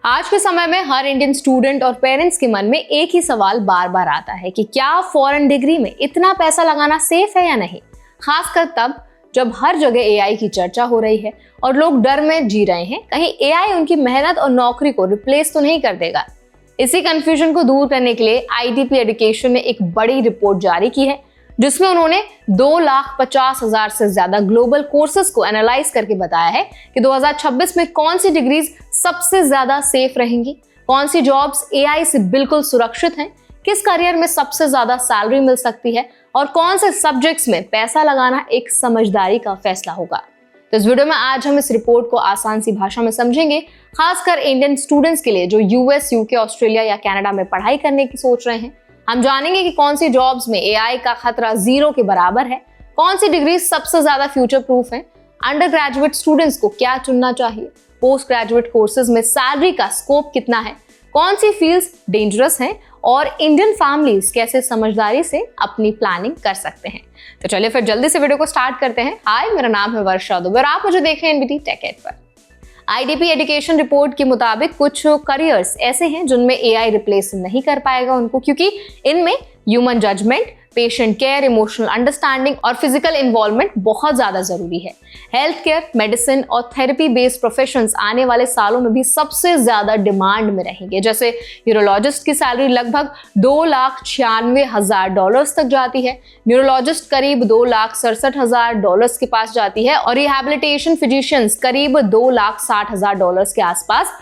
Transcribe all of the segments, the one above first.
आज के समय में हर इंडियन स्टूडेंट और पेरेंट्स के मन में एक ही सवाल बार बार आता है कि क्या फॉरेन डिग्री में इतना पैसा लगाना सेफ है या नहीं। खासकर तब जब हर जगह एआई की चर्चा हो रही है और लोग डर में जी रहे हैं कहीं एआई उनकी मेहनत और नौकरी को रिप्लेस तो नहीं कर देगा। इसी कंफ्यूजन को दूर करने के लिए आईडीपी एजुकेशन ने एक बड़ी रिपोर्ट जारी की है जिसमें उन्होंने 2,50,000 से ज्यादा ग्लोबल कोर्सेज को एनालाइज करके बताया है कि 2026 में कौन सी डिग्रीज सबसे ज्यादा सेफ रहेंगी, कौन सी जॉब्स एआई से बिल्कुल सुरक्षित हैं, किस करियर में सबसे ज्यादा सैलरी मिल सकती है और कौन से सब्जेक्ट्स में पैसा लगाना एक समझदारी का फैसला होगा। तो इस वीडियो में आज हम इस रिपोर्ट को आसान सी भाषा में समझेंगे, खासकर इंडियन स्टूडेंट्स के लिए जो यूएस, यूके, ऑस्ट्रेलिया या कनाडा में पढ़ाई करने की सोच रहे हैं। हम जानेंगे कि कौन सी जॉब्स में एआई का खतरा 0 के बराबर है, कौन सी डिग्री सबसे ज्यादा फ्यूचर प्रूफ है, अंडर ग्रेजुएट स्टूडेंट्स को क्या चुनना चाहिए, पोस्ट ग्रेजुएट कोर्सेज में सैलरी का स्कोप कितना है, कौन सी फील्ड्स डेंजरस हैं और इंडियन फैमिलीज कैसे समझदारी से अपनी प्लानिंग कर सकते हैं। तो चलिए फिर जल्दी से वीडियो को स्टार्ट करते हैं। हाय, मेरा नाम है वर्षा दुबे और आप मुझे देख रहे हैं एनबीटी टेक एड पर। आईडीपी एजुकेशन रिपोर्ट के मुताबिक कुछ करियर्स ऐसे हैं जिनमें एआई रिप्लेस नहीं कर पाएगा उनको, क्योंकि इनमें human judgement, patient care, emotional understanding और फिजिकल इन्वॉल्वमेंट बहुत ज्यादा जरूरी है। हेल्थ केयर, मेडिसिन और थेरेपी बेस्ड प्रोफेशंस आने वाले सालों में भी सबसे ज्यादा डिमांड में रहेंगे। जैसे न्यूरोलॉजिस्ट की सैलरी लगभग $2,96,000 तक जाती है, न्यूरोलॉजिस्ट करीब $2,67,000 के पास जाती है और रिहैबिलिटेशन फिजिशियंस करीब $2,60,000 के आसपास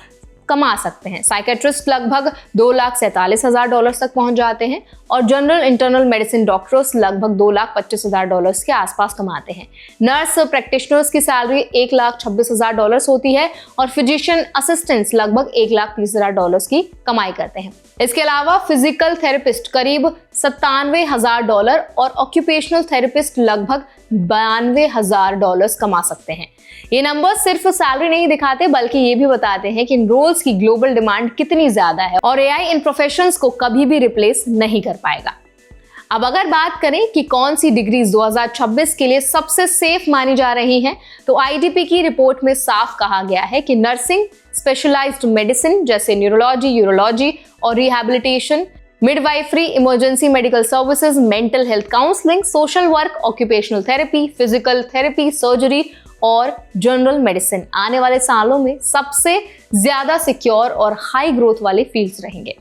कमा सकते हैं। साइकेट्रिस्ट लगभग $2,47,000 तक पहुंच जाते हैं और जनरल इंटरनल मेडिसिन डॉक्टर्स लगभग $2,25,000 के आसपास कमाते हैं। नर्स प्रैक्टिशनर्स की सैलरी $1,26,000 होती है और फिजिशियन असिस्टेंट्स लगभग $1,30,000 की कमाई करते हैं। इसके अलावा फिजिकल थेरेपिस्ट करीब $97,000 और ऑक्यूपेशनल थेरेपिस्ट लगभग $92,000 कमा सकते हैं। ये नंबर सिर्फ सैलरी नहीं दिखाते बल्कि ये भी बताते हैं कि इन रोल्स की ग्लोबल डिमांड कितनी ज्यादा है और एआई इन प्रोफेशंस को कभी भी रिप्लेस नहीं कर पाएगा। अब अगर बात करें कि कौन सी डिग्रीज 2026 के लिए सबसे सेफ मानी जा रही हैं, तो आईडीपी की रिपोर्ट में साफ कहा गया है कि नर्सिंग, स्पेशलाइज्ड मेडिसिन जैसे न्यूरोलॉजी, यूरोलॉजी और rehabilitation, midwifery, emergency medical services, mental health counselling, social work, occupational therapy, physical therapy, surgery और जनरल मेडिसिन आने वाले सालों में सबसे ज्यादा सिक्योर और हाई ग्रोथ वाले फील्ड्स रहेंगे।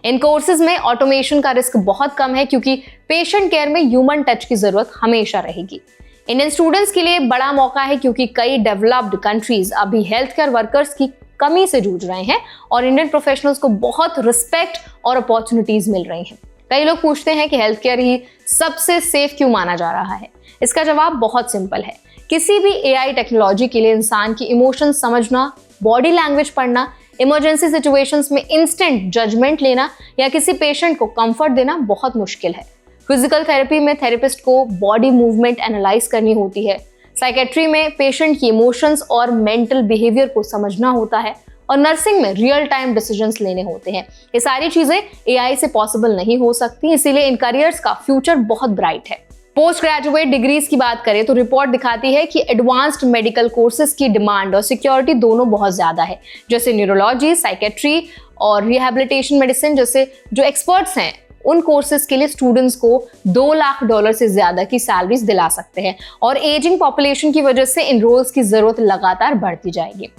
इन कोर्सेज में ऑटोमेशन का रिस्क बहुत कम है क्योंकि पेशेंट केयर में ह्यूमन टच की जरूरत हमेशा रहेगी। इंडियन स्टूडेंट्स के लिए बड़ा मौका है क्योंकि कई डेवलप्ड कंट्रीज अभी हेल्थ केयर वर्कर्स की कमी से जूझ रहे हैं और इंडियन प्रोफेशनल्स को बहुत रिस्पेक्ट और अपॉर्चुनिटीज मिल रही हैं। कई लोग पूछते हैं कि हेल्थ केयर ही सबसे सेफ क्यों माना जा रहा है। इसका जवाब बहुत सिंपल है। किसी भी एआई टेक्नोलॉजी के लिए इंसान की इमोशंस समझना, बॉडी लैंग्वेज पढ़ना, इमरजेंसी सिचुएशंस में इंस्टेंट जजमेंट लेना या किसी पेशेंट को कंफर्ट देना बहुत मुश्किल है। फिजिकल थेरेपी में थेरेपिस्ट को बॉडी मूवमेंट एनालाइज करनी होती है। साइकेट्री में पेशेंट की इमोशंस और मेंटल बिहेवियर को समझना होता है और नर्सिंग में रियल टाइम डिसीजंस लेने होते हैं। ये सारी चीजें एआई से पॉसिबल नहीं हो सकती, इसीलिए इन करियर्स का फ्यूचर बहुत ब्राइट है। पोस्ट ग्रेजुएट डिग्रीज की बात करें तो रिपोर्ट दिखाती है कि एडवांस्ड मेडिकल कोर्सेज की डिमांड और सिक्योरिटी दोनों बहुत ज्यादा है। जैसे न्यूरोलॉजी, साइकेट्री और रिहैबिलिटेशन मेडिसिन जैसे जो एक्सपर्ट्स हैं, उन कोर्सेज के लिए स्टूडेंट्स को $2,00,000 से ज्यादा की सैलरीज दिला सकते हैं और एजिंग पॉपुलेशन की वजह से इन रोल्स की जरूरत लगातार बढ़ती जाएगी।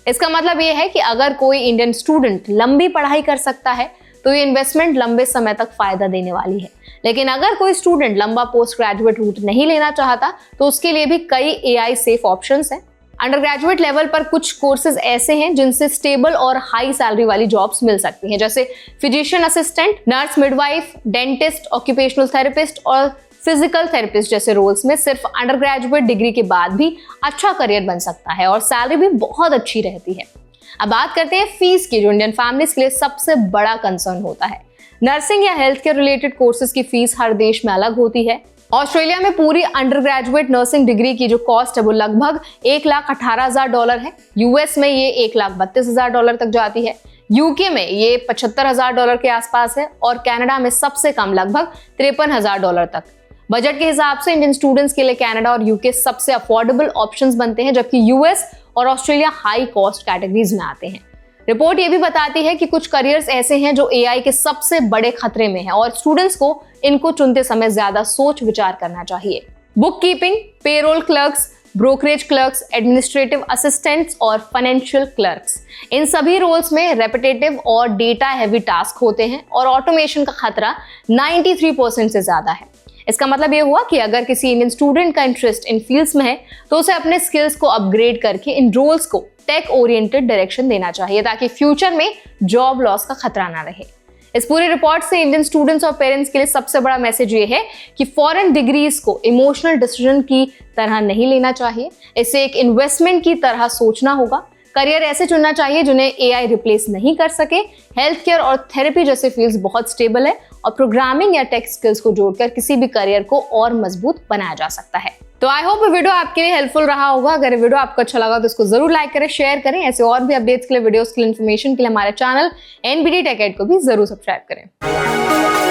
इसका मतलब ये है कि अगर कोई इंडियन स्टूडेंट लंबी पढ़ाई कर सकता है तो ये इन्वेस्टमेंट लंबे समय तक फायदा देने वाली है। लेकिन अगर कोई स्टूडेंट लंबा पोस्ट ग्रेजुएट रूट नहीं लेना चाहता तो उसके लिए भी कई एआई सेफ ऑप्शंस हैं। अंडर ग्रेजुएट लेवल पर कुछ कोर्सेज ऐसे हैं जिनसे स्टेबल और हाई सैलरी वाली जॉब्स मिल सकती हैं, जैसे physician assistant, nurse midwife, dentist, occupational therapist और फिजिकल थेरेपिस्ट जैसे रोल्स में सिर्फ अंडर ग्रेजुएट डिग्री के बाद भी अच्छा करियर बन सकता है और सैलरी भी बहुत अच्छी रहती है। अब बात करते हैं फीस की, जो इंडियन फैमिलीज के लिए सबसे बड़ा कंसर्न होता है। नर्सिंग या हेल्थ केयर रिलेटेड कोर्सेज की फीस हर देश में अलग होती है। ऑस्ट्रेलिया में पूरी अंडर ग्रेजुएट नर्सिंग डिग्री की जो कॉस्ट है वो लगभग $1,18,000 है। यूएस में ये $1,32,000 तक जाती है। यूके में ये $75,000 के आसपास है और कनाडा में सबसे कम लगभग $53,000 तक। बजट के हिसाब से इंडियन स्टूडेंट्स के लिए कनाडा और यूके सबसे अफोर्डेबल ऑप्शंस बनते हैं, जबकि यूएस और ऑस्ट्रेलिया हाई कॉस्ट कैटेगरीज में आते हैं। रिपोर्ट ये भी बताती है कि कुछ करियर्स ऐसे हैं जो एआई के सबसे बड़े खतरे में हैं और स्टूडेंट्स को इनको चुनते समय ज्यादा सोच विचार करना चाहिए। Book keeping, payroll clerks, brokerage clerks, administrative assistants और फाइनेंशियल क्लर्क्स, इन सभी रोल्स में रेपिटेटिव और डेटा हैवी टास्क होते हैं और ऑटोमेशन का खतरा 93% से ज्यादा है। इसका मतलब ये हुआ कि अगर किसी इंडियन स्टूडेंट का इंटरेस्ट इन फील्ड्स में है तो उसे अपने स्किल्स को अपग्रेड करके इन रोल्स को टेक ओरिएंटेड डायरेक्शन देना चाहिए ताकि फ्यूचर में जॉब लॉस का खतरा ना रहे। इस पूरी रिपोर्ट से इंडियन स्टूडेंट्स और पेरेंट्स के लिए सबसे बड़ा मैसेज ये है कि फॉरेन डिग्रीज को इमोशनल डिसीजन की तरह नहीं लेना चाहिए, इसे एक इन्वेस्टमेंट की तरह सोचना होगा। करियर ऐसे चुनना चाहिए जिन्हें एआई रिप्लेस नहीं कर सके। हेल्थ केयर और थेरेपी जैसे फील्ड्स बहुत स्टेबल है और प्रोग्रामिंग या टेक स्किल्स को जोड़कर किसी भी करियर को और मजबूत बनाया जा सकता है। तो आई होप ये वीडियो आपके लिए हेल्पफुल रहा होगा। अगर ये वीडियो आपको अच्छा लगा तो इसको जरूर लाइक करें, शेयर करें। ऐसे और भी अपडेट्स के लिए, वीडियोस के लिए, इन्फॉर्मेशन के लिए हमारे चैनल एनबीडी टेक एड को भी जरूर सब्सक्राइब करें।